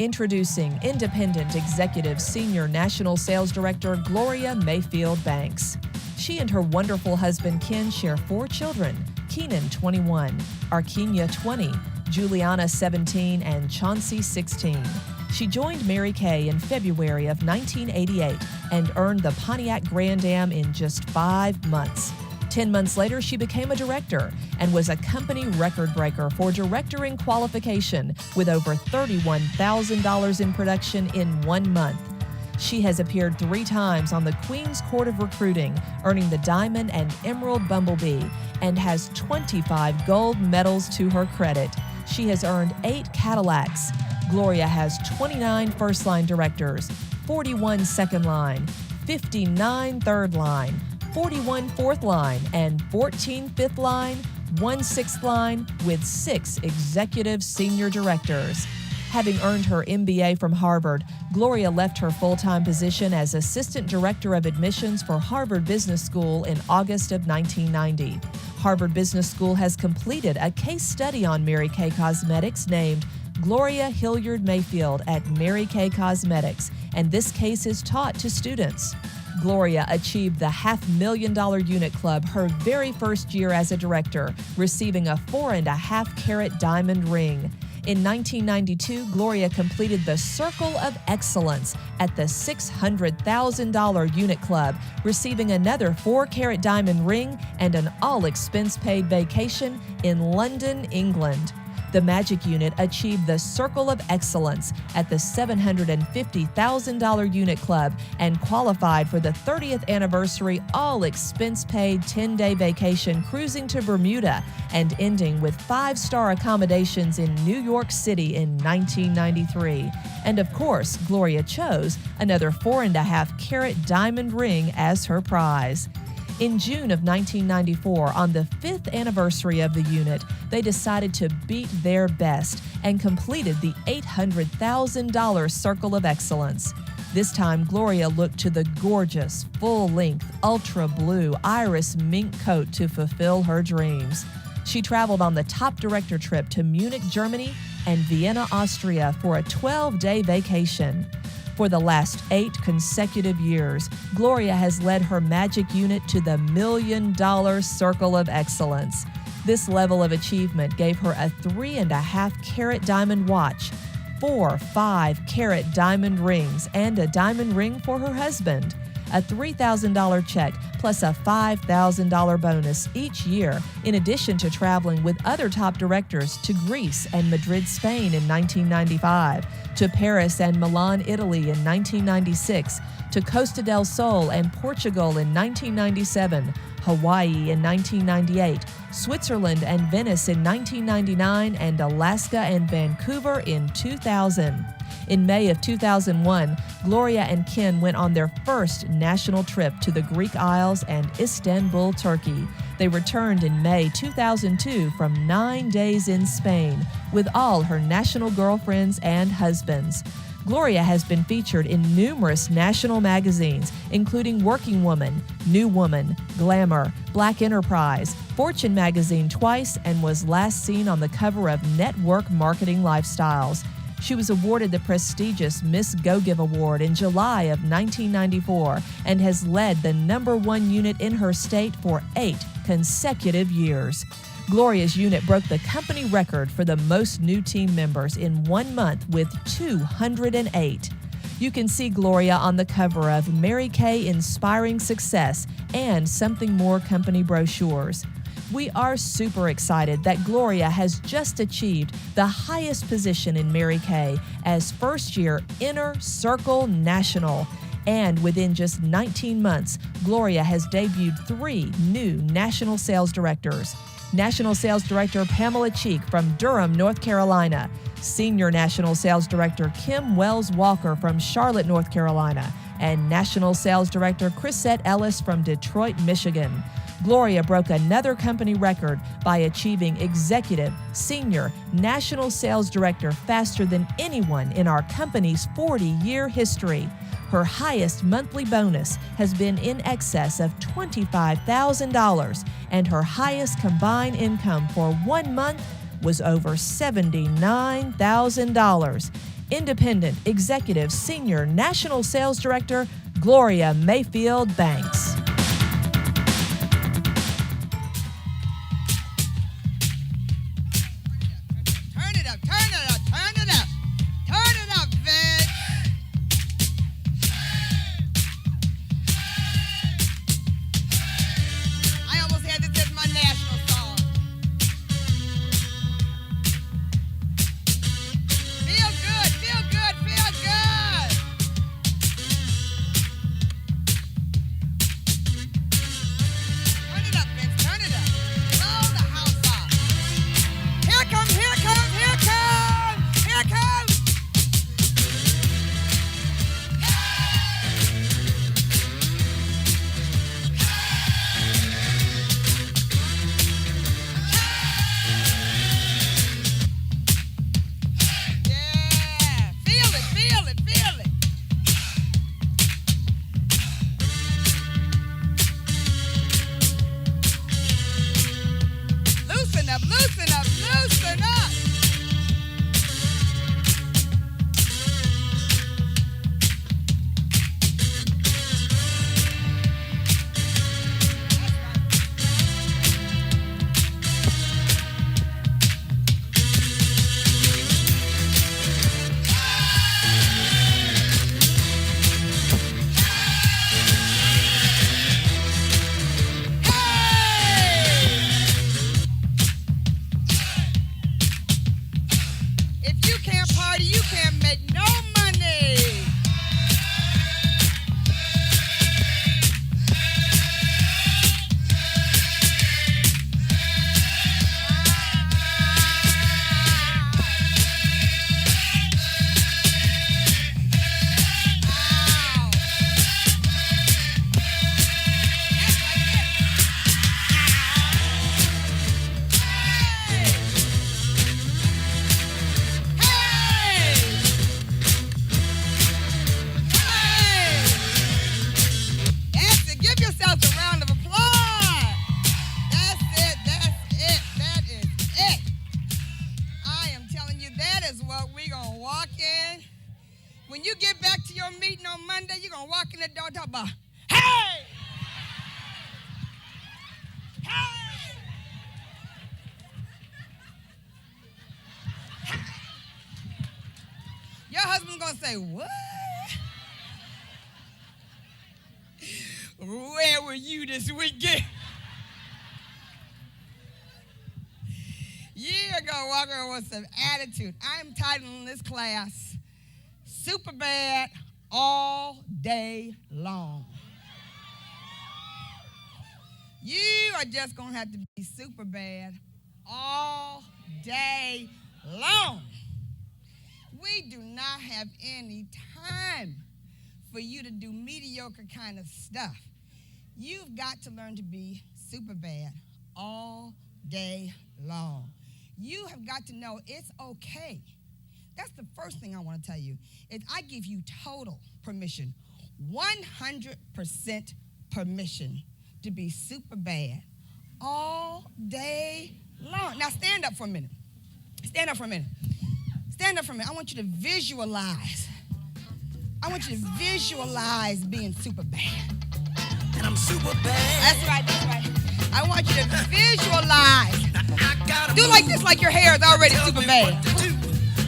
Introducing Independent Executive Senior National Sales Director Gloria Mayfield Banks. She and her wonderful husband Ken share 4 children: Keenan, 21, Arkenia, 20, Juliana, 17, and Chauncey, 16. She joined Mary Kay in February of 1988 and earned the Pontiac Grand Am in just 5 months. 10 months later, she became a director and was a company record breaker for director in qualification with over $31,000 in production in 1 month. She has appeared 3 times on the Queen's Court of Recruiting, earning the Diamond and Emerald Bumblebee, and has 25 gold medals to her credit. She has earned 8 Cadillacs. Gloria has 29 first-line directors, 41 second-line, 59 third-line, 41 fourth-line, and 14 fifth-line, 1 sixth-line, with 6 executive senior directors. Having earned her MBA from Harvard, Gloria left her full-time position as Assistant Director of Admissions for Harvard Business School in August of 1990. Harvard Business School has completed a case study on Mary Kay Cosmetics named Gloria Hilliard Mayfield at Mary Kay Cosmetics, and this case is taught to students. Gloria achieved the $500,000 unit club her very first year as a director, receiving a 4.5-carat diamond ring. In 1992, Gloria completed the Circle of Excellence at the $600,000 unit club, receiving another 4-carat diamond ring and an all-expense-paid vacation in London, England. The Magic Unit achieved the Circle of Excellence at the $750,000 unit club and qualified for the 30th anniversary all-expense-paid 10-day vacation cruising to Bermuda and ending with 5-star accommodations in New York City in 1993. And of course, Gloria chose another 4.5-carat diamond ring as her prize. In June of 1994, on the 5th anniversary of the unit, they decided to beat their best and completed the $800,000 Circle of Excellence. This time, Gloria looked to the gorgeous, full-length, ultra-blue iris mink coat to fulfill her dreams. She traveled on the top director trip to Munich, Germany, and Vienna, Austria for a 12-day vacation. For the last 8 consecutive years, Gloria has led her Magic Unit to the $1 million Circle of Excellence. This level of achievement gave her a 3.5-carat diamond watch, 4 5-carat diamond rings, and a diamond ring for her husband. A $3,000 check plus a $5,000 bonus each year, in addition to traveling with other top directors to Greece and Madrid, Spain in 1995, to Paris and Milan, Italy in 1996, to Costa del Sol and Portugal in 1997, Hawaii in 1998, Switzerland and Venice in 1999, and Alaska and Vancouver in 2000. In May of 2001, Gloria and Ken went on their first national trip to the Greek Isles and Istanbul, Turkey. They returned in May 2002 from 9 days in Spain with all her national girlfriends and husbands. Gloria has been featured in numerous national magazines, including Working Woman, New Woman, Glamour, Black Enterprise, Fortune magazine twice, and was last seen on the cover of Network Marketing Lifestyles. She was awarded the prestigious Miss Go-Give Award in July of 1994 and has led the #1 unit in her state for 8 consecutive years. Gloria's unit broke the company record for the most new team members in 1 month with 208. You can see Gloria on the cover of Mary Kay Inspiring Success and Something More company brochures. We are super excited that Gloria has just achieved the highest position in Mary Kay as first-year Inner Circle National. And within just 19 months, Gloria has debuted 3 new national sales directors. National Sales Director Pamela Cheek from Durham, North Carolina. Senior National Sales Director Kim Wells Walker from Charlotte, North Carolina. And National Sales Director Chrisette Ellis from Detroit, Michigan. Gloria broke another company record by achieving Executive, Senior, National Sales Director faster than anyone in our company's 40-year history. Her highest monthly bonus has been in excess of $25,000, and her highest combined income for 1 month was over $79,000. Independent Executive Senior National Sales Director, Gloria Mayfield Banks. Turn it up, turn it up, turn it up. Turn it up, Vince. I almost had this as my national song. Feel good, feel good, feel good. Turn it up, Vince, turn it up. Blow the house off. Here comes, here comes, here comes, here comes. Yeah, feel it, feel it, feel it. Loosen up, loosen up, loosen up. If you can't party, you can't make no money. Ow. Hey! That's it. Give yourself a round of applause. That's it. That's it. That is it. I am telling you, that is what we're going to walk in. When you get back to your meeting on Monday, you're going to walk in the door and talk about, hey! Hey! Your husband's going to say, what? Where were you this weekend? You're going to walk around with some attitude. I'm titling this class, Superbad All Day Long. You are just going to have to be super bad all day long. We do not have any time for you to do mediocre kind of stuff. You've got to learn to be super bad all day long. You have got to know it's okay. That's the first thing I want to tell you, is I give you total permission, 100% permission to be super bad all day long. Now stand up for a minute. Stand up for a minute. Stand up for a minute. I want you to visualize. I want you to visualize being super bad. And I'm super bad. That's right, that's right. I want you to visualize. I gotta Do like this, like your hair is already tell super me bad. what to do.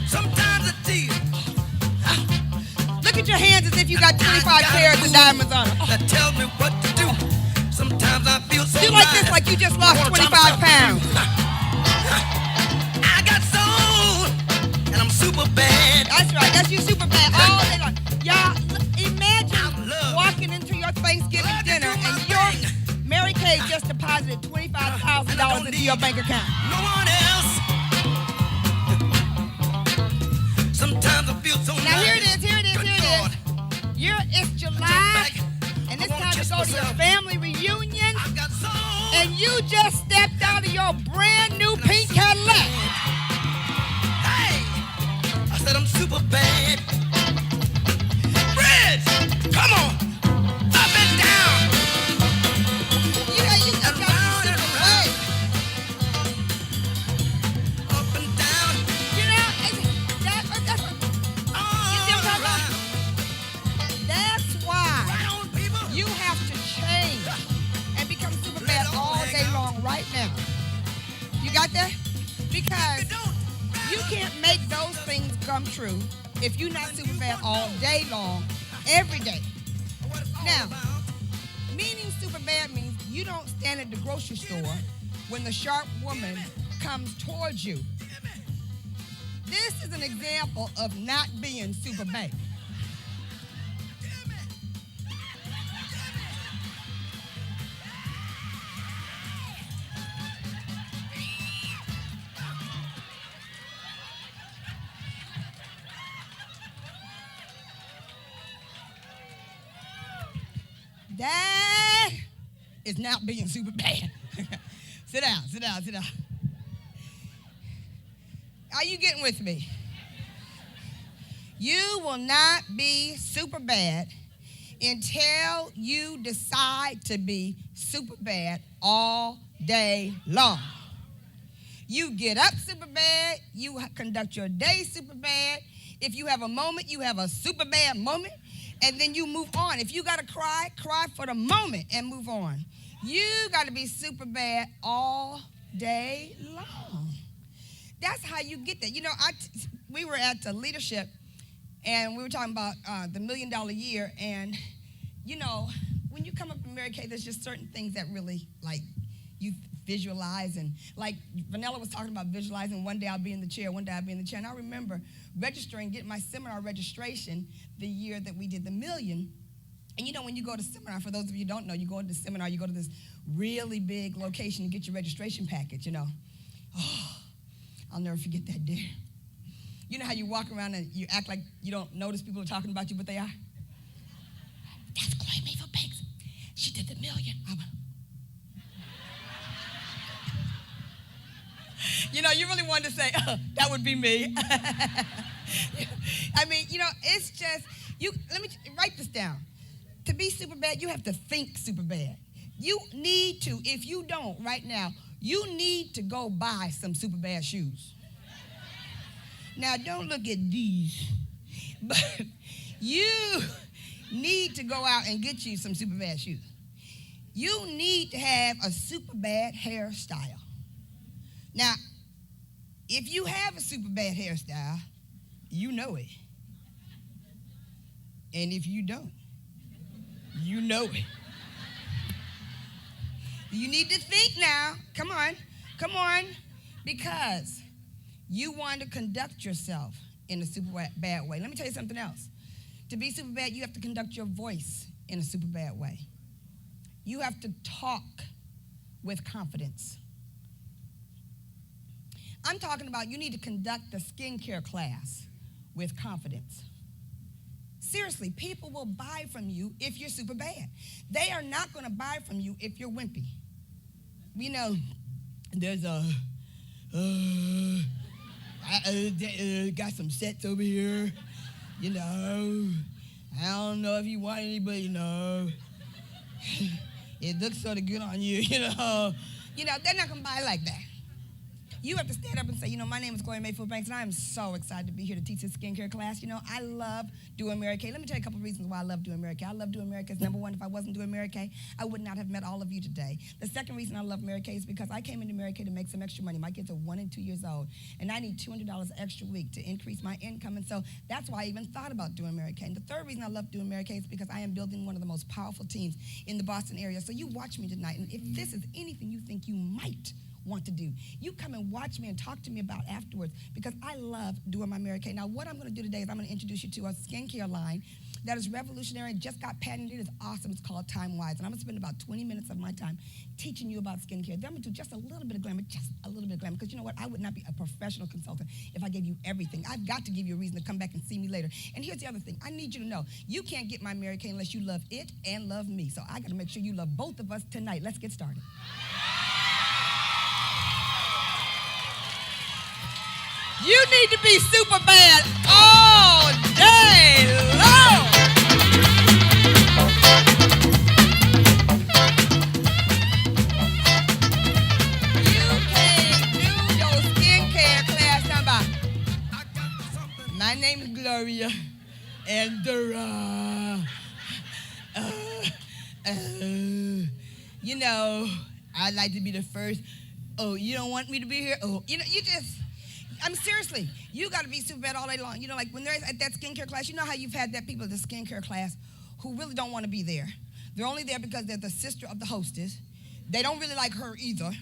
Sometimes I tease. Look at your hands as if you got 25 carats of diamonds on them. That tells me what to do. Sometimes I feel so Do like this, bad. like you just lost 25 pounds. I got soul, and I'm super bad. That's right, that's you super bad all day long. Y'all, I imagine love walking into your Thanksgiving Love to dinner do my and your thing. Mary Kay just deposited $25,000 into your bank account. No one else. Sometimes I feel so Now here it nice. is, here it is, Good here it Lord. is. It's July, and it's I want time to just go to your myself. family reunion, I got soul. and you just stepped out of your brand new pink Cadillac. Hey, I said I'm super bad. Bridge, come on, up and down. Yeah, you just got to be super bad. Up and down, You know, that's all right now. You got that? Because you can't make those things come true if you're not super bad all day long, every day. Now, meaning super bad means you don't stand at the grocery store when the sharp woman comes towards you. This is an example of not being super bad. That is not being super bad. Sit down, sit down, sit down. Are you getting with me? You will not be super bad until you decide to be super bad all day long. You get up super bad. You conduct your day super bad. If you have a moment, you have a super bad moment. And then you move on. If you got to cry, cry for the moment and move on. You got to be super bad all day long. That's how you get that. You know, we were at the leadership, and we were talking about the $1 Million Year. And, you know, when you come up to Mary Kay, there's just certain things that really, like, you visualize. And, like, Vanilla was talking about visualizing, one day I'll be in the chair, one day I'll be in the chair. And I remember registering, getting my seminar registration the year that we did the million. And you know, when you go to seminar, for those of you who don't know, you go to the seminar, you go to this really big location, you get your registration package, you know. Oh, I'll never forget that day. You know how you walk around and you act like you don't notice people are talking about you, but they are? That's Gloria Mayfield Banks. She did the million. You know, you really wanted to say, that would be me. I mean, you know, it's just, let me write this down. To be super bad, you have to think super bad. You need to, if you don't right now, you need to go buy some super bad shoes. Now, don't look at these, but you need to go out and get you some super bad shoes. You need to have a super bad hairstyle. Now, if you have a super bad hairstyle, you know it. And if you don't, you know it. You need to think now. Come on. Because you want to conduct yourself in a super bad way. Let me tell you something else. To be super bad, you have to conduct your voice in a super bad way. You have to talk with confidence. I'm talking about you need to conduct the skincare class with confidence. Seriously, people will buy from you if you're super bad. They are not going to buy from you if you're wimpy. You know, there's got some sets over here. You know, I don't know if you want anybody, you know. It looks sort of good on you, you know. You know, they're not going to buy like that. You have to stand up and say, you know, my name is Gloria Mayfield Banks, and I am so excited to be here to teach this skincare class. You know, I love doing Mary Kay. Let me tell you a couple of reasons why I love doing Mary Kay. I love doing Mary Kay because, number one, if I wasn't doing Mary Kay, I would not have met all of you today. The second reason I love Mary Kay is because I came into Mary Kay to make some extra money. My kids are 1 and 2 years old, and I need $200 extra a week to increase my income, and so that's why I even thought about doing Mary Kay. And the third reason I love doing Mary Kay is because I am building one of the most powerful teams in the Boston area. So you watch me tonight, and if this is anything you think you might want to do, you come and watch me and talk to me about afterwards, because I love doing my Mary Kay. Now, what I'm going to do today is I'm going to introduce you to a skincare line that is revolutionary and just got patented. It's awesome. It's called Time Wise, and I'm going to spend about 20 minutes of my time teaching you about skincare. Then I'm going to do just a little bit of glamour, because you know what? I would not be a professional consultant if I gave you everything. I've got to give you a reason to come back and see me later. And here's the other thing. I need you to know, you can't get my Mary Kay unless you love it and love me. So I got to make sure you love both of us tonight. Let's get started. You need to be super bad all day long. You can't do your skincare class number. My name is Gloria, and you know, I'd like to be the first. Oh, you don't want me to be here? Oh, seriously, you got to be super bad all day long. Like when they're at that skincare class, you know how you've had that people at the skincare class who really don't want to be there. They're only there because they're the sister of the hostess. They don't really like her either.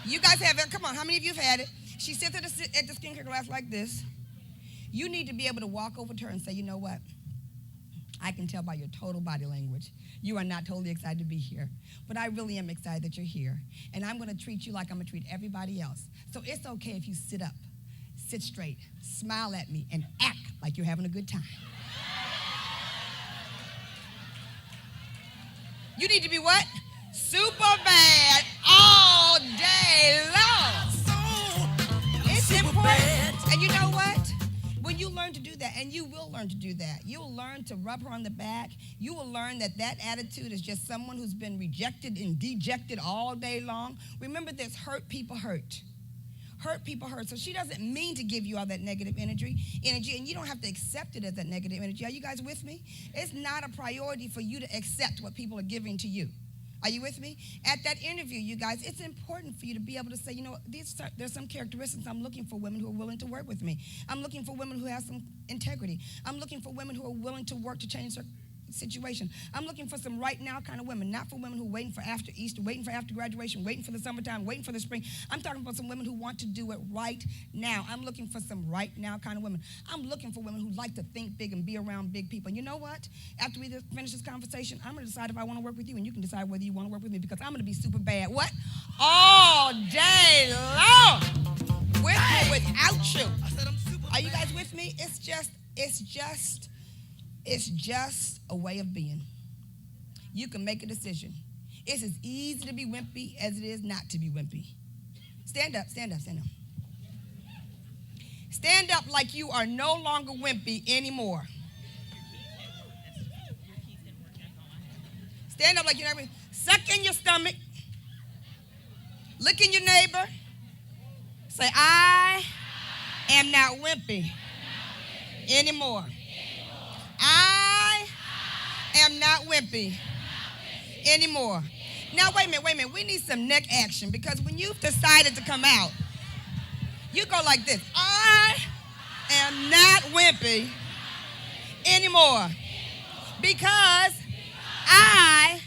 You guys have it. Come on, how many of you have had it? She sits at the skincare class like this. You need to be able to walk over to her and say, you know what? I can tell by your total body language. You are not totally excited to be here. But I really am excited that you're here. And I'm going to treat you like I'm going to treat everybody else. So it's okay if you sit up, sit straight, smile at me, and act like you're having a good time. You need to be what? Super bad all day long. It's important. And you know what? When you learn to do that, and you will learn to do that, you will learn to rub her on the back. You will learn that attitude is just someone who's been rejected and dejected all day long. Remember this, hurt people hurt. Hurt people hurt. So she doesn't mean to give you all that negative energy, and you don't have to accept it as that negative energy. Are you guys with me? It's not a priority for you to accept what people are giving to you. Are you with me? At that interview, you guys, it's important for you to be able to say, there's some characteristics I'm looking for women who are willing to work with me. I'm looking for women who have some integrity. I'm looking for women who are willing to work to change their situation. I'm looking for some right now kind of women, not for women who are waiting for after Easter, waiting for after graduation, waiting for the summertime, waiting for the spring. I'm talking about some women who want to do it right now. I'm looking for some right now kind of women. I'm looking for women who like to think big and be around big people. And you know what? After we finish this conversation, I'm going to decide if I want to work with you, and you can decide whether you want to work with me, because I'm going to be super bad. What? All day long. With or without you. Are you guys with me? It's just a way of being. You can make a decision. It's as easy to be wimpy as it is not to be wimpy. Stand up, stand up, stand up. Stand up like you are no longer wimpy anymore. Stand up like you're not. Suck in your stomach. Look in your neighbor. Say, I am not wimpy anymore. I am not wimpy anymore. Now, wait a minute. We need some neck action, because when you've decided to come out, you go like this. I am not wimpy anymore, because I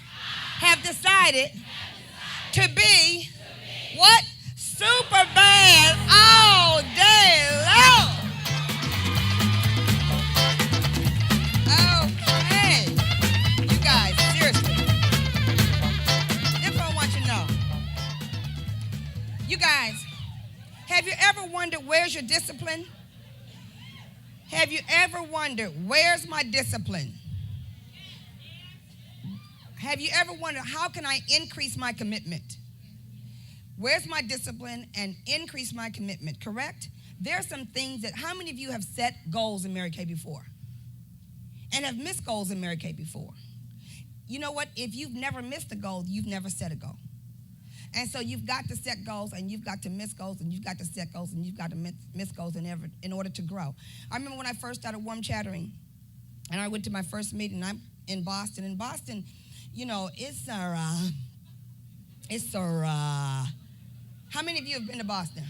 have decided to be what? Super bad all day long. Okay. You guys, seriously. This is what I want you to know. You guys, have you ever wondered, where's your discipline? Have you ever wondered, where's my discipline? Have you ever wondered, how can I increase my commitment? Where's my discipline and increase my commitment, correct? There are some things that, how many of you have set goals in Mary Kay before? And have missed goals in Mary Kay before? You know what? If you've never missed a goal, you've never set a goal. And so you've got to set goals, and you've got to miss goals, and you've got to set goals, and you've got to miss goals in order to grow. I remember when I first started warm chattering, and I went to my first meeting. I'm in Boston. In Boston, how many of you have been to Boston?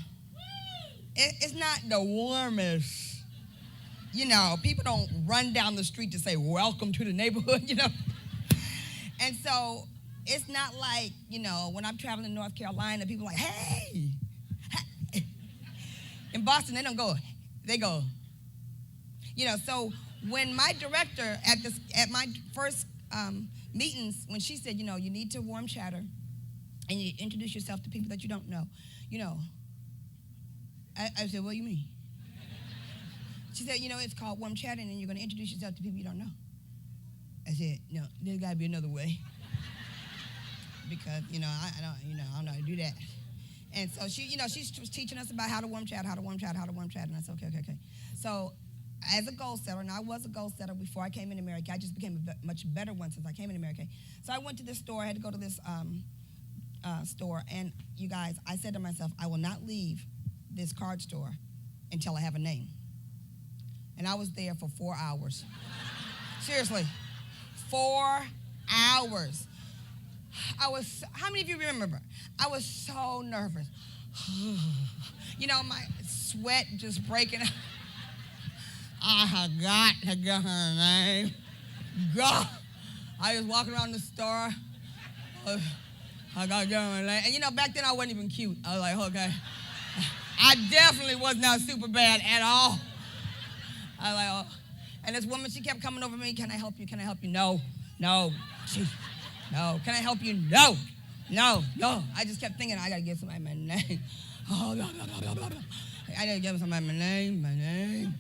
It's not the warmest. People don't run down the street to say, welcome to the neighborhood, And so it's not like, when I'm traveling to North Carolina, people are like, hey. In Boston, they don't go. They go. So when my director at my first meetings, when she said, you need to warm chatter, and you introduce yourself to people that you don't know, I said, what do you mean? She said, it's called warm chatting, and you're going to introduce yourself to people you don't know. I said, no, there's got to be another way. Because, I don't know how to do that. And so she was teaching us about how to warm chat, and I said, okay. So as a goal setter, and I was a goal setter before I came into Mary Kay, I just became a much better one since I came into Mary Kay. So I went to this store. I had to go to this store, and you guys, I said to myself, I will not leave this card store until I have a name. And I was there for 4 hours. Seriously, 4 hours. How many of you remember? I was so nervous. You know, my sweat just breaking out. I got to get her name. God. I was walking around the store. I got to get her name. And you know, back then I wasn't even cute. I was like, okay. I definitely was not super bad at all. I was like, oh. And this woman, she kept coming over to me. Can I help you? Can I help you? No. No. No. Can I help you? No. I just kept thinking, I got to give somebody my name. Oh, no. I got to give somebody my name.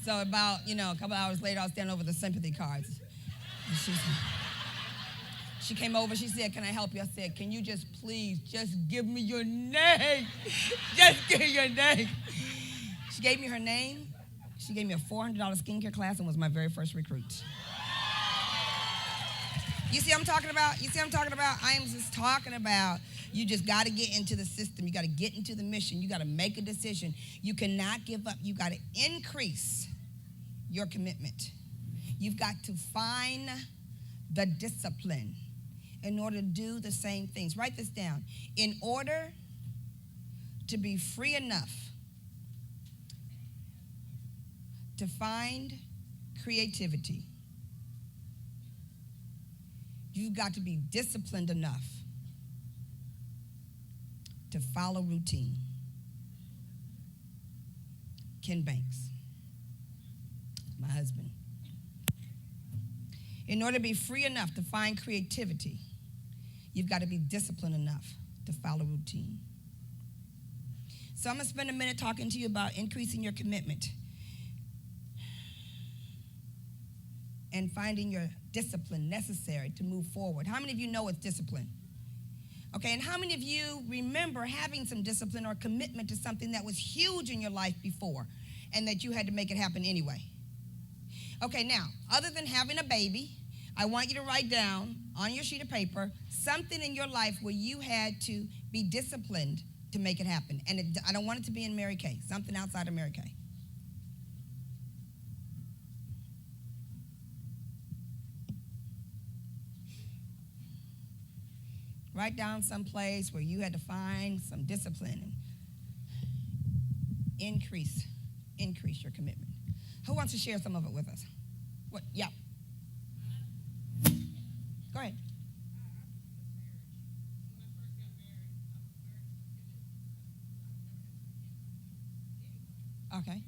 So about, a couple hours later, I was standing over the sympathy cards. And she came over. She said, can I help you? I said, can you please give me your name? Just give me your name. She gave me her name. She gave me a $400 skincare class and was my very first recruit. You see what I'm talking about? I am just talking about you just got to get into the system. You got to get into the mission. You got to make a decision. You cannot give up. You got to increase your commitment. You've got to find the discipline in order to do the same things. Write this down. In order to be free enough to find creativity, you've got to be disciplined enough to follow routine. Ken Banks, my husband. In order to be free enough to find creativity, you've got to be disciplined enough to follow routine. So I'm going to spend a minute talking to you about increasing your commitment and finding your discipline necessary to move forward. How many of you know it's discipline? Okay, and how many of you remember having some discipline or commitment to something that was huge in your life before and that you had to make it happen anyway? Okay, now, other than having a baby, I want you to write down on your sheet of paper something in your life where you had to be disciplined to make it happen. And I don't want it to be in Mary Kay, something outside of Mary Kay. Write down some place where you had to find some discipline and increase your commitment. Who wants to share some of it with us? What? Yeah. Go ahead. Okay.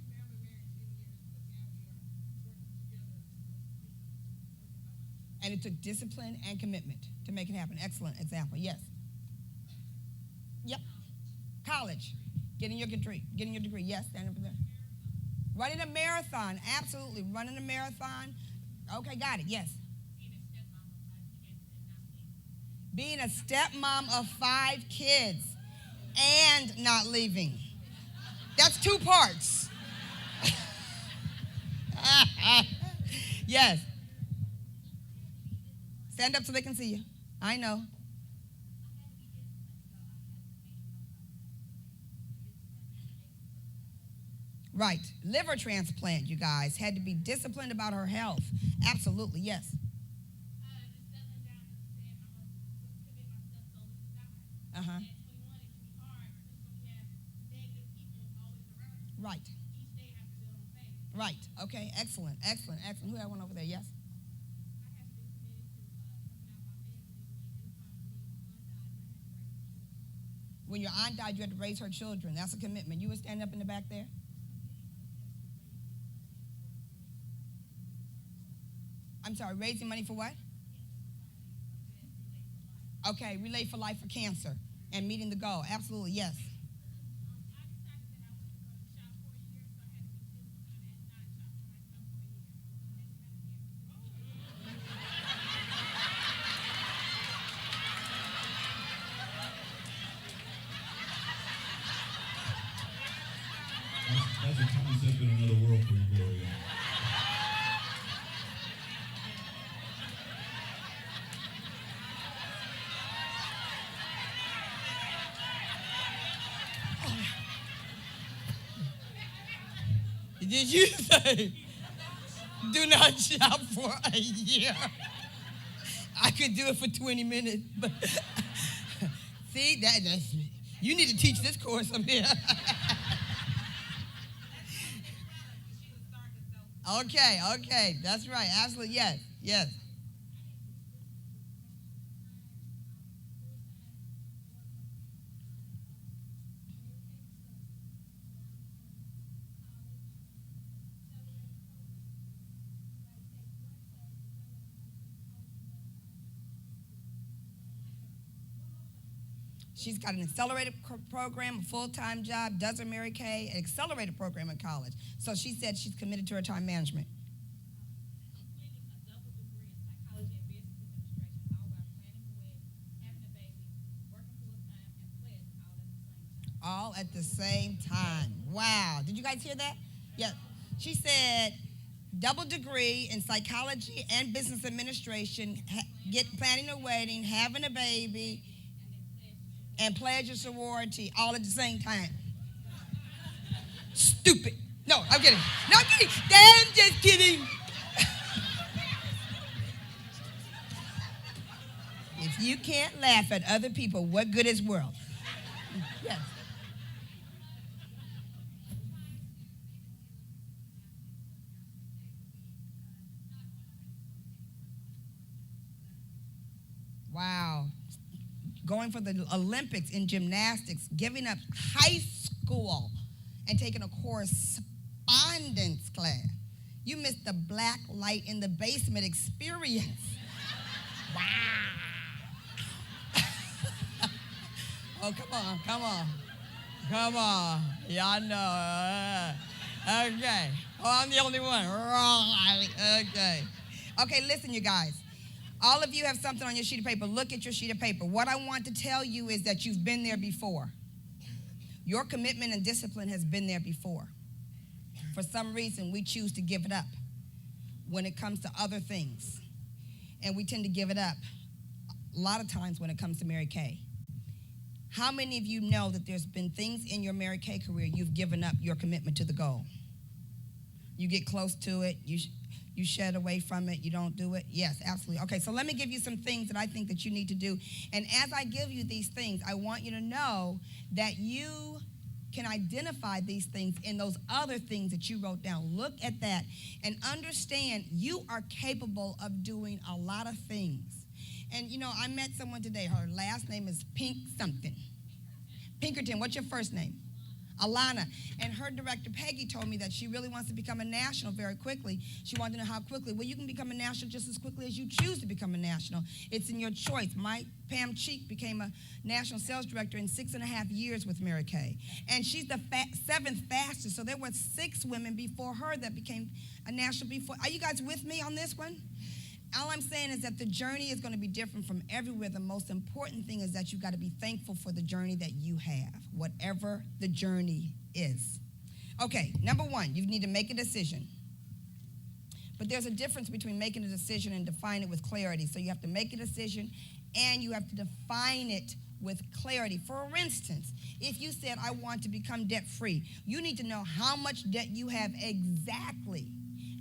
And it took discipline and commitment to make it happen. Excellent example. Yes. Yep. College. Getting your degree. Yes. Stand up there. Running a marathon. Absolutely. Running a marathon. Okay, got it. Yes. Being a stepmom of 5 kids and not leaving. That's 2 parts. Yes. Stand up so they can see you. I know. Right. Liver transplant, you guys. Had to be disciplined about her health. Absolutely, yes. Uh-huh. Right. Right. Okay, excellent. Who had one over there? Yes? When your aunt died, you had to raise her children. That's a commitment. You were standing up in the back there? I'm sorry, raising money for what? Okay, Relay for Life for cancer and meeting the goal. Absolutely, yes. That's a concept in another world for you, Gloria. Did you say, do not shop for a year? I could do it for 20 minutes. But see, that's you need to teach this course up here. Okay. That's right. Absolutely, yes. She's got an accelerated program, a full-time job, does her Mary Kay, an accelerated program in college. So she said she's committed to her time management. All at the same time. Wow. Did you guys hear that? Yeah. She said double degree in psychology and business administration, planning a wedding, having a baby, and pledge a sorority all at the same time. Stupid. No, I'm kidding. No, I'm kidding. I'm just kidding. If you can't laugh at other people, what good is world? Yes. Wow. Going for the Olympics in gymnastics, giving up high school and taking a correspondence class. You missed the black light in the basement experience. Wow. Oh, come on. Y'all know. Okay. Oh, I'm the only one. Right. Okay, listen, you guys. All of you have something on your sheet of paper. Look at your sheet of paper. What I want to tell you is that you've been there before. Your commitment and discipline has been there before. For some reason, we choose to give it up when it comes to other things. And we tend to give it up a lot of times when it comes to Mary Kay. How many of you know that there's been things in your Mary Kay career you've given up your commitment to the goal? You get close to it, you shed away from it, you don't do it? Yes, absolutely. Okay, so let me give you some things that I think that you need to do. And as I give you these things, I want you to know that you can identify these things in those other things that you wrote down. Look at that and understand you are capable of doing a lot of things. And, you know, I met someone today. Her last name is Pink something. Pinkerton, what's your first name? Alana. And her director, Peggy, told me that she really wants to become a national very quickly. She wanted to know how quickly. Well, you can become a national just as quickly as you choose to become a national. It's in your choice. Pam Cheek became a national sales director in 6.5 years with Mary Kay. And she's the seventh fastest. So there were 6 women before her that became a national before. Are you guys with me on this one? All I'm saying is that the journey is going to be different from everywhere. The most important thing is that you've got to be thankful for the journey that you have, whatever the journey is. Okay, number 1, you need to make a decision. But there's a difference between making a decision and define it with clarity. So you have to make a decision and you have to define it with clarity. For instance, if you said, I want to become debt-free, you need to know how much debt you have exactly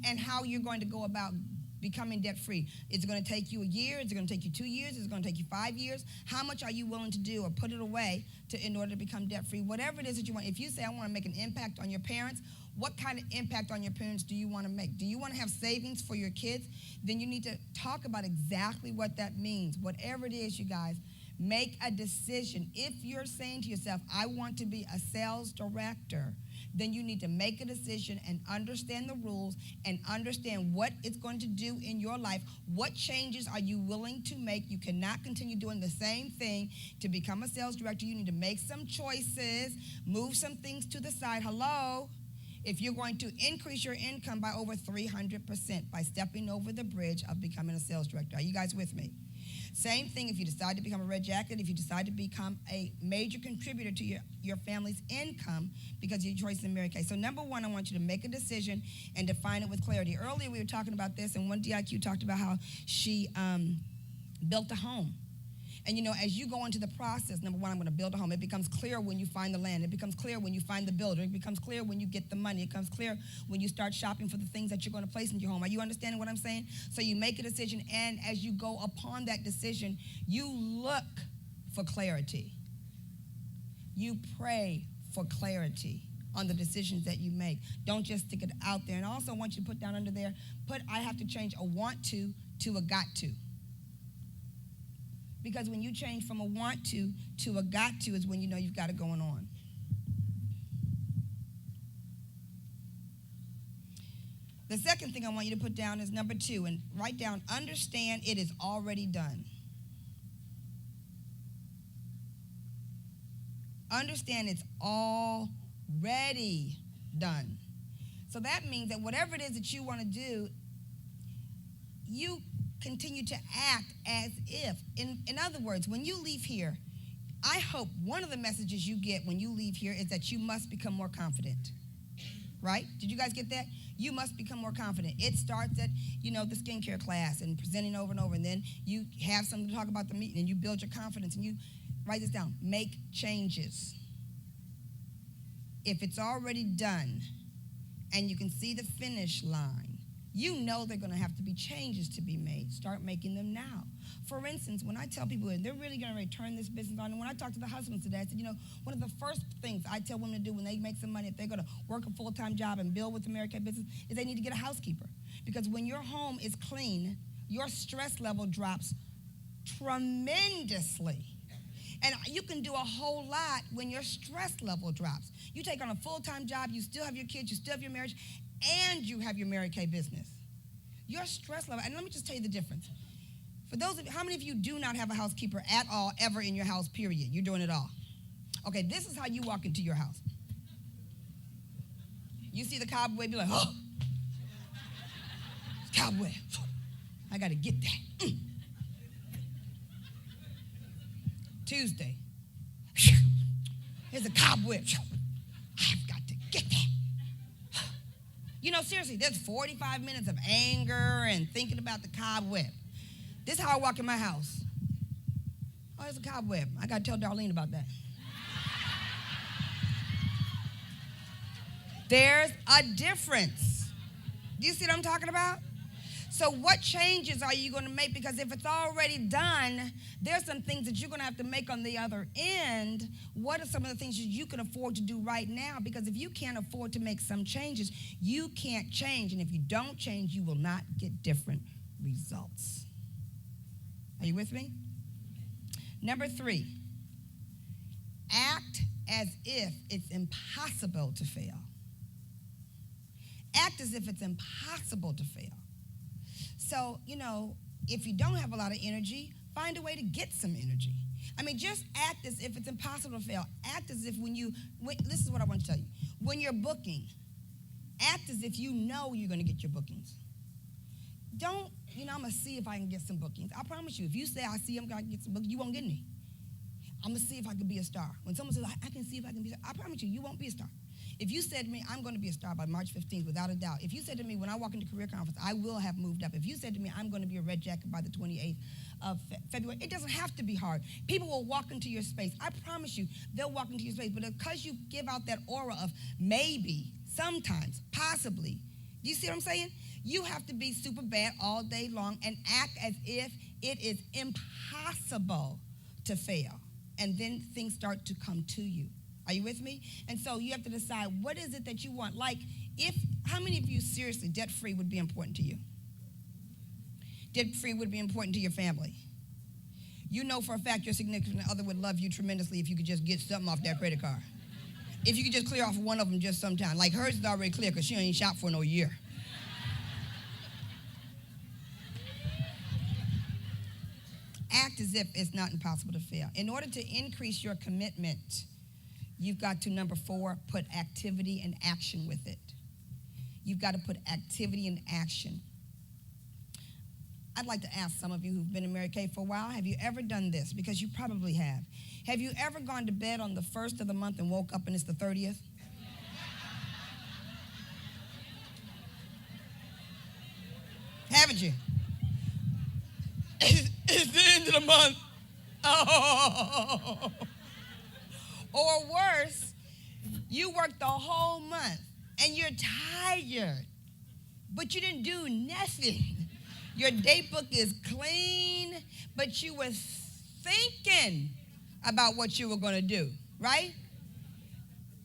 and how you're going to go about becoming debt-free. Is it going to take you a year? Is it going to take you 2 years? Is it going to take you 5 years? How much are you willing to do or put it away in order to become debt-free? Whatever it is that you want. If you say, I want to make an impact on your parents, what kind of impact on your parents do you want to make? Do you want to have savings for your kids? Then you need to talk about exactly what that means. Whatever it is, you guys, make a decision. If you're saying to yourself, I want to be a sales director, then you need to make a decision and understand the rules and understand what it's going to do in your life. What changes are you willing to make? You cannot continue doing the same thing to become a sales director. You need to make some choices, move some things to the side. Hello? If you're going to increase your income by over 300% by stepping over the bridge of becoming a sales director. Are you guys with me? Same thing if you decide to become a red jacket, if you decide to become a major contributor to your family's income because of your choice in Mary Kay. So number 1, I want you to make a decision and define it with clarity. Earlier we were talking about this, and one DIQ talked about how she built a home. And, as you go into the process, number one, I'm going to build a home. It becomes clear when you find the land. It becomes clear when you find the builder. It becomes clear when you get the money. It becomes clear when you start shopping for the things that you're going to place in your home. Are you understanding what I'm saying? So you make a decision, and as you go upon that decision, you look for clarity. You pray for clarity on the decisions that you make. Don't just stick it out there. And I also want you to put down under there, I have to change a want to a got to. Because when you change from a want to a got to is when you know you've got it going on. The second thing I want you to put down is number 2, and write down, understand it is already done. Understand it's already done. So that means that whatever it is that you want to do, you continue to act as if. In other words, when you leave here, I hope one of the messages you get when you leave here is that you must become more confident. Right? Did you guys get that? You must become more confident. It starts at, the skincare class and presenting over and over, and then you have something to talk about the meeting, and you build your confidence, and you write this down. Make changes. If it's already done and you can see the finish line, you know they're going to have to be changes to be made. Start making them now. For instance, when I tell people they're really going to turn this business on, and when I talk to the husbands today, I said, one of the first things I tell women to do when they make some money, if they're going to work a full-time job and build with the Mary Kay business, is they need to get a housekeeper. Because when your home is clean, your stress level drops tremendously. And you can do a whole lot when your stress level drops. You take on a full-time job, you still have your kids, you still have your marriage, and you have your Mary Kay business. Your stress level, and let me just tell you the difference. For those of you, how many of you do not have a housekeeper at all, ever in your house, period? You're doing it all. Okay, this is how you walk into your house. You see the cobweb, you're like, oh, it's cobweb. I got to get that. Tuesday, here's a cobweb. I've got to get that. Seriously, there's 45 minutes of anger and thinking about the cobweb. This is how I walk in my house. Oh, there's a cobweb. I got to tell Darlene about that. There's a difference. Do you see what I'm talking about? So what changes are you going to make? Because if it's already done, there's some things that you're going to have to make on the other end. What are some of the things that you can afford to do right now? Because if you can't afford to make some changes, you can't change. And if you don't change, you will not get different results. Are you with me? Number 3, act as if it's impossible to fail. Act as if it's impossible to fail. So, if you don't have a lot of energy, find a way to get some energy. Just act as if it's impossible to fail. Act as if this is what I want to tell you. When you're booking, act as if you know you're going to get your bookings. Don't, I'm going to see if I can get some bookings. I promise you, if you say, I see I'm going to get some bookings, you won't get any. I'm going to see if I can be a star. When someone says, I can see if I can be a star, I promise you, you won't be a star. If you said to me, I'm going to be a star by March 15th, without a doubt. If you said to me, when I walk into career conference, I will have moved up. If you said to me, I'm going to be a red jacket by the 28th of February, it doesn't have to be hard. People will walk into your space. I promise you, they'll walk into your space. But because you give out that aura of maybe, sometimes, possibly, do you see what I'm saying? You have to be super bad all day long and act as if it is impossible to fail. And then things start to come to you. Are you with me? And so you have to decide, what is it that you want? How many of you seriously, debt-free would be important to you? Debt-free would be important to your family. You know for a fact your significant other would love you tremendously if you could just get something off that credit card. If you could just clear off one of them just sometime. Like hers is already clear because she ain't shopped for no year. Act as if it's not impossible to fail. In order to increase your commitment, you've got to, number 4, put activity and action with it. You've got to put activity and action. I'd like to ask some of you who've been in Mary Kay for a while, have you ever done this? Because you probably have. Have you ever gone to bed on the 1st of the month and woke up and it's the 30th? Haven't you? It's the end of the month. Oh. Or worse, you worked the whole month and you're tired, but you didn't do nothing. Your date book is clean, but you were thinking about what you were going to do, right?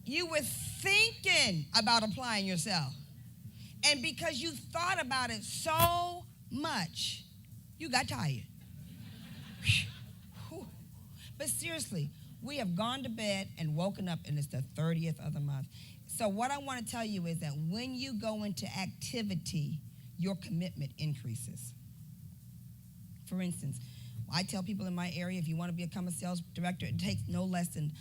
You were thinking about applying yourself. And because you thought about it so much, you got tired. But seriously, we have gone to bed and woken up, and it's the 30th of the month. So what I want to tell you is that when you go into activity, your commitment increases. For instance, I tell people in my area, if you want to become a sales director, it takes no less than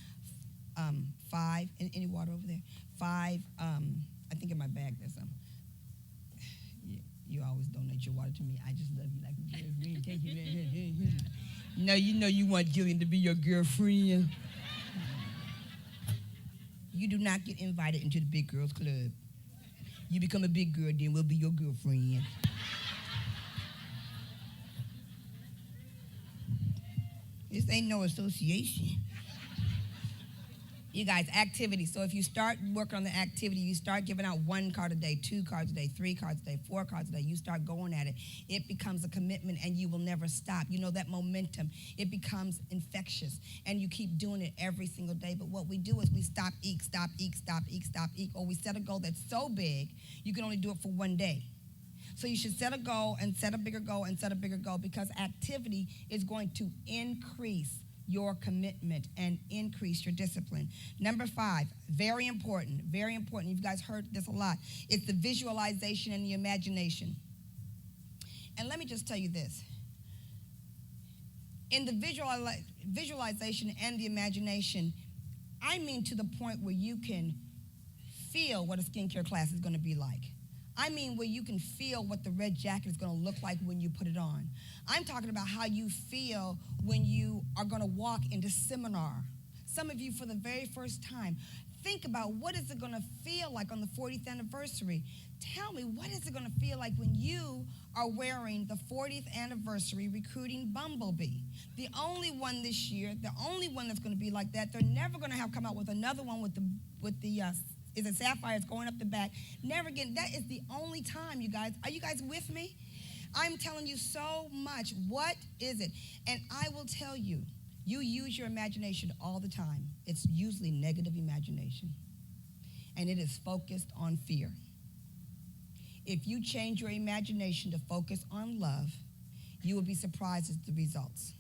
5, any water over there? 5, I think in my bag there's some. You always donate your water to me. I just love you like a girlfriend. Thank you. No, you know you want Jillian to be your girlfriend. You do not get invited into the big girls club. You become a big girl, then we'll be your girlfriend. This ain't no association. You guys, activity. So if you start working on the activity, you start giving out 1 card a day, 2 cards a day, 3 cards a day, 4 cards a day. You start going at it. It becomes a commitment, and you will never stop. You know, that momentum, it becomes infectious, and you keep doing it every single day. But what we do is we stop, eat, or we set a goal that's so big, you can only do it for 1 day. So you should set a goal and set a bigger goal and set a bigger goal, because activity is going to increase your commitment and increase your discipline. Number 5, very important, very important. You guys heard this a lot. It's the visualization and the imagination. And let me just tell you this. In the visualization and the imagination, I mean to the point where you can feel what a skincare class is going to be like. I mean where you can feel what the red jacket is going to look like when you put it on. I'm talking about how you feel when you are going to walk into seminar. Some of you for the very first time. Think about, what is it going to feel like on the 40th anniversary? Tell me, what is it going to feel like when you are wearing the 40th anniversary recruiting Bumblebee? The only one this year, the only one that's going to be like that. They're never going to have come out with another one with the is it sapphires going up the back? Never again. That is the only time, you guys. Are you guys with me? I'm telling you so much. What is it? And I will tell you, you use your imagination all the time. It's usually negative imagination. And it is focused on fear. If you change your imagination to focus on love, you will be surprised at the results.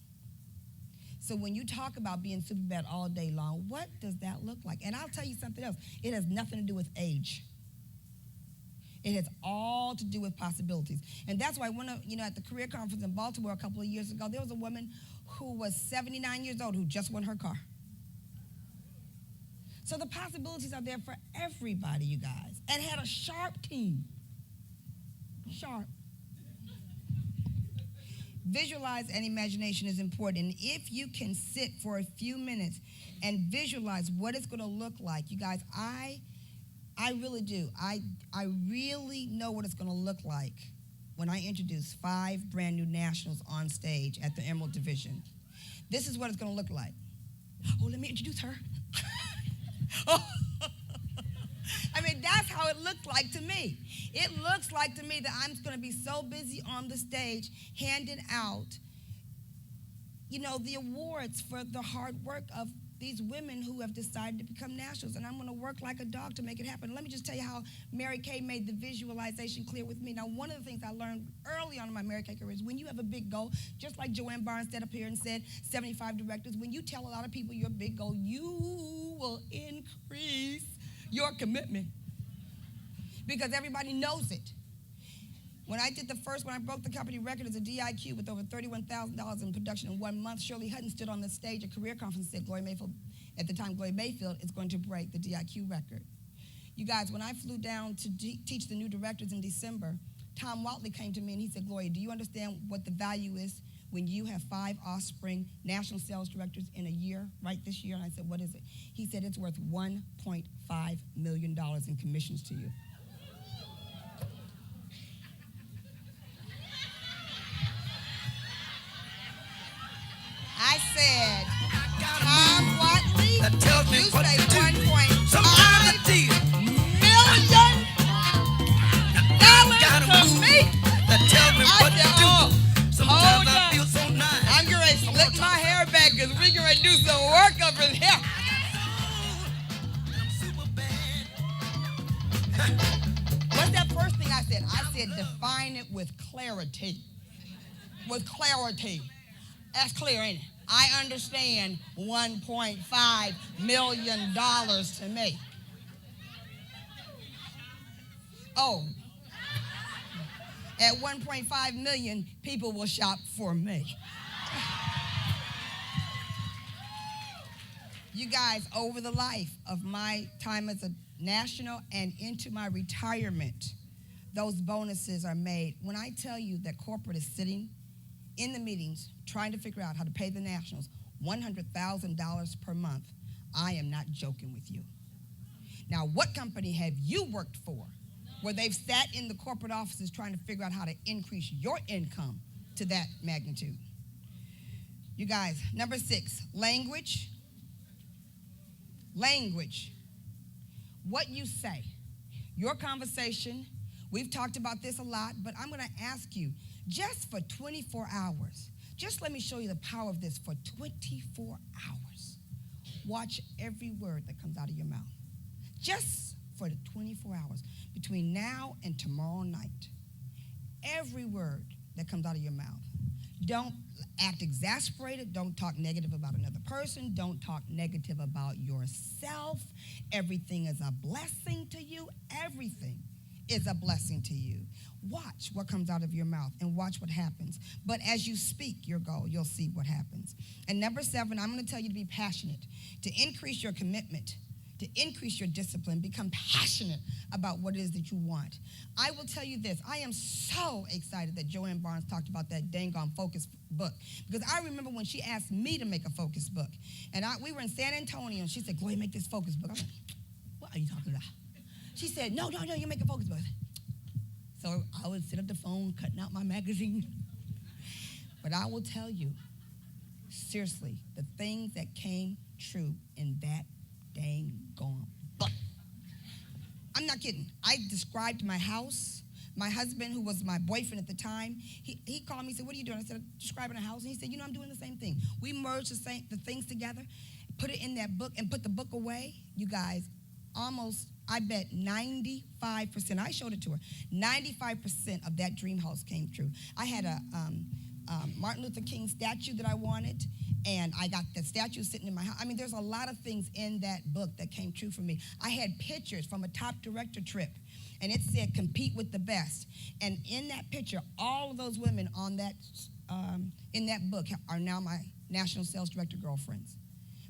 So when you talk about being super bad all day long, what does that look like? And I'll tell you something else. It has nothing to do with age. It has all to do with possibilities. And that's why at the career conference in Baltimore a couple of years ago, there was a woman who was 79 years old who just won her car. So the possibilities are there for everybody, you guys. And had a sharp team. Sharp. Visualize and imagination is important. And if you can sit for a few minutes and visualize what it's going to look like, you guys, I really do. I really know what it's going to look like when I introduce 5 brand new nationals on stage at the Emerald Division. This is what it's going to look like. Oh, let me introduce her. Oh. I mean, that's how it looked like to me. It looks like to me that I'm going to be so busy on the stage handing out, the awards for the hard work of these women who have decided to become nationals, and I'm going to work like a dog to make it happen. Let me just tell you how Mary Kay made the visualization clear with me. Now, one of the things I learned early on in my Mary Kay career is when you have a big goal, just like Joanne Barnes stood up here and said, 75 directors, when you tell a lot of people your big goal, you will increase your commitment because everybody knows it. When I broke the company record as a DIQ with over $31,000 in production in 1 month, Shirley Hutton stood on the stage at career conference and said, Gloria Mayfield is going to break the DIQ record. You guys, when I flew down to teach the new directors in December, Tom Watley came to me and he said, Gloria, do you understand what the value is when you have 5 offspring national sales directors in a year, right this year? And I said, what is it? He said, it's worth $1.5 million in commissions to you. I said, Slick my hair back because we're going to do some work over there. I'm super bad. What's that first thing I said? I said define it with clarity. With clarity. That's clear, ain't it? I understand $1.5 million to me. Oh, at 1.5 million, people will shop for me. You guys, over the life of my time as a national and into my retirement, those bonuses are made. When I tell you that corporate is sitting in the meetings trying to figure out how to pay the nationals $100,000 per month, I am not joking with you. Now, what company have you worked for where they've sat in the corporate offices trying to figure out how to increase your income to that magnitude? You guys, number 6, language. Language. What you say. Your conversation. We've talked about this a lot, but I'm going to ask you, just for 24 hours, just let me show you the power of this for 24 hours. Watch every word that comes out of your mouth. Just for the 24 hours, between now and tomorrow night, every word that comes out of your mouth. Don't act exasperated. Don't talk negative about another person. Don't talk negative about yourself. Everything is a blessing to you. Everything is a blessing to you. Watch what comes out of your mouth and watch what happens. But as you speak your goal, you'll see what happens. And number 7, I'm going to tell you to be passionate, to increase your commitment, to increase your discipline, become passionate about what it is that you want. I will tell you this, I am so excited that Joanne Barnes talked about that dang on focus book, because I remember when she asked me to make a focus book, and we were in San Antonio, and she said, Gloria, make this focus book. I was like, what are you talking about? She said, no, you make a focus book. So I would sit at the phone, cutting out my magazine. But I will tell you, seriously, the things that came true in that dang gone book. I'm not kidding. I described my house. My husband, who was my boyfriend at the time, he called me and said, what are you doing? I said, describing a house. And he said, I'm doing the same thing. We merged the things together, put it in that book, and put the book away. You guys, almost, I bet 95%, I showed it to her, 95% of that dream house came true. I had a Martin Luther King statue that I wanted, and I got the statue sitting in my house. I mean, there's a lot of things in that book that came true for me. I had pictures from a top director trip, and it said, compete with the best. And in that picture, all of those women on that, in that book are now my national sales director girlfriends.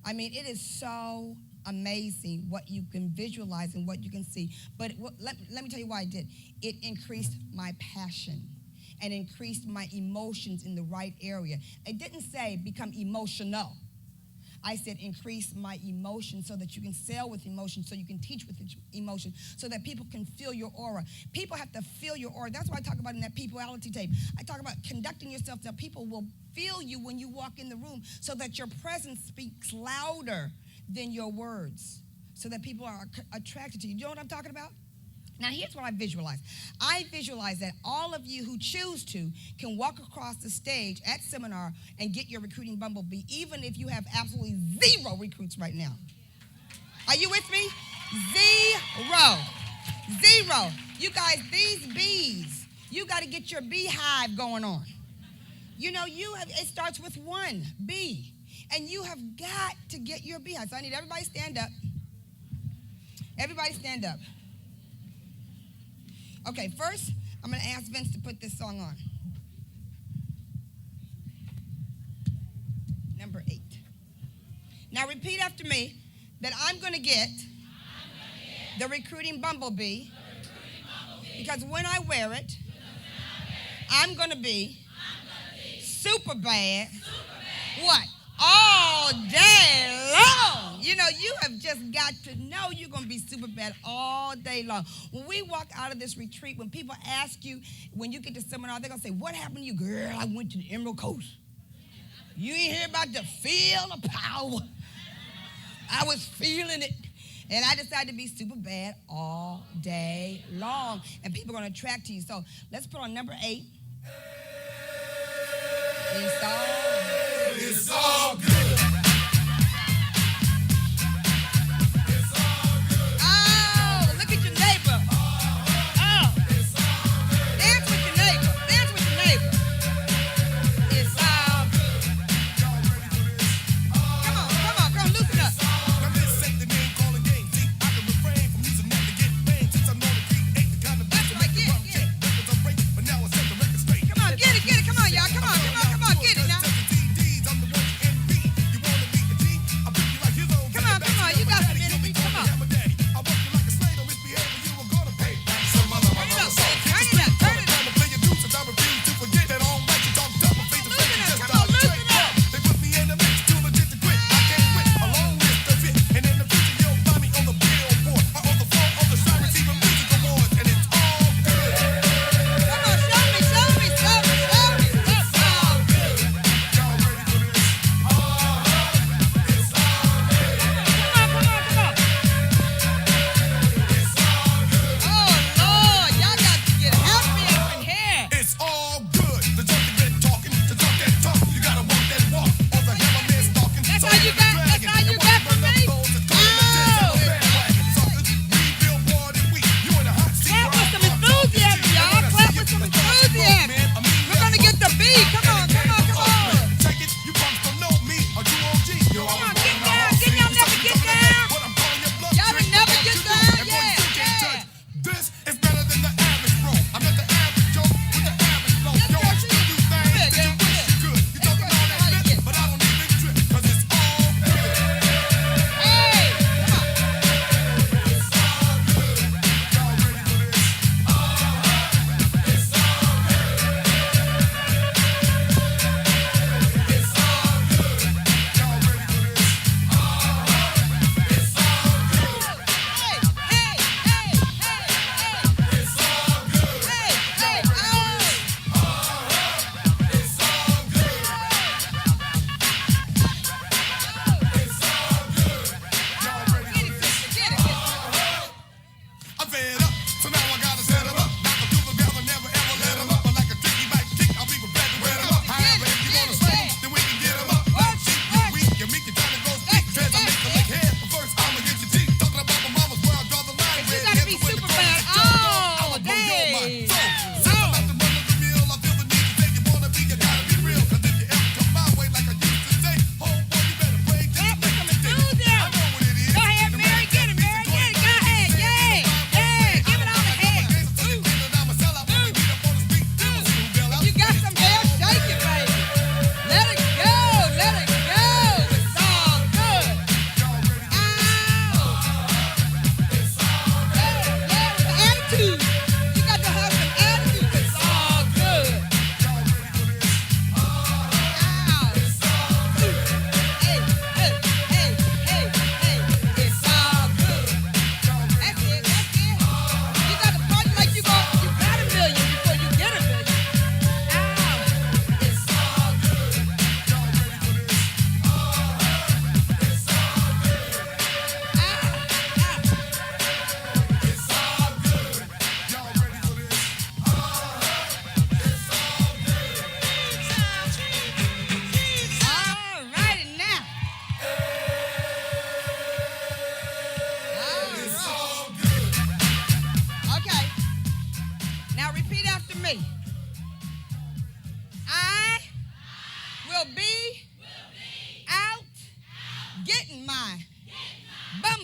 I mean, it is so amazing what you can visualize and what you can see. But let me tell you why I did. It increased my passion and increased my emotions in the right area. It didn't say become emotional. I said increase my emotion so that you can sell with emotion, so you can teach with emotion, so that people can feel your aura. People have to feel your aura. That's what I talk about in that peopleality tape. I talk about conducting yourself so people will feel you when you walk in the room, so that your presence speaks louder than your words, so that people are attracted to you. You know what I'm talking about? Now, here's what I visualize. I visualize that all of you who choose to can walk across the stage at seminar and get your recruiting bumblebee, even if you have absolutely 0 recruits right now. Are you with me? 0. 0. You guys, these bees, you got to get your beehive going on. You know, it starts with 1 bee, and you have got to get your beehive. So I need everybody stand up. Everybody stand up. Okay, first, I'm going to ask Vince to put this song on. Number 8. Now repeat after me that I'm going to get the recruiting bumblebee, because when I wear it, I'm going to be super bad. What? All day long. You know, you have just got to know you're going to be super bad all day long. When we walk out of this retreat, when people ask you, when you get to seminar, they're going to say, what happened to you? Girl, I went to the Emerald Coast. You ain't hear about the feel of power. I was feeling it. And I decided to be super bad all day long. And people are going to attract to you. So let's put on number 8. It's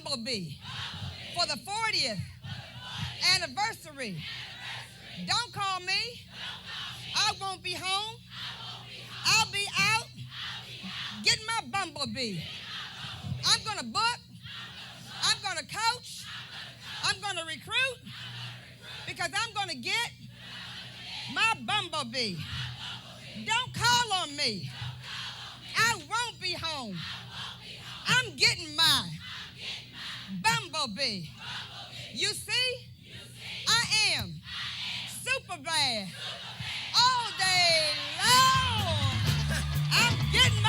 bumblebee for the 40th anniversary. Don't call me. I won't be home. I'll be out getting my bumblebee. I'm going to book. I'm going to coach. I'm going to recruit because I'm going to get my bumblebee. Don't call on me. I won't be home. I'm getting my bumblebee. You see, I am Superbad all day long. I'm getting my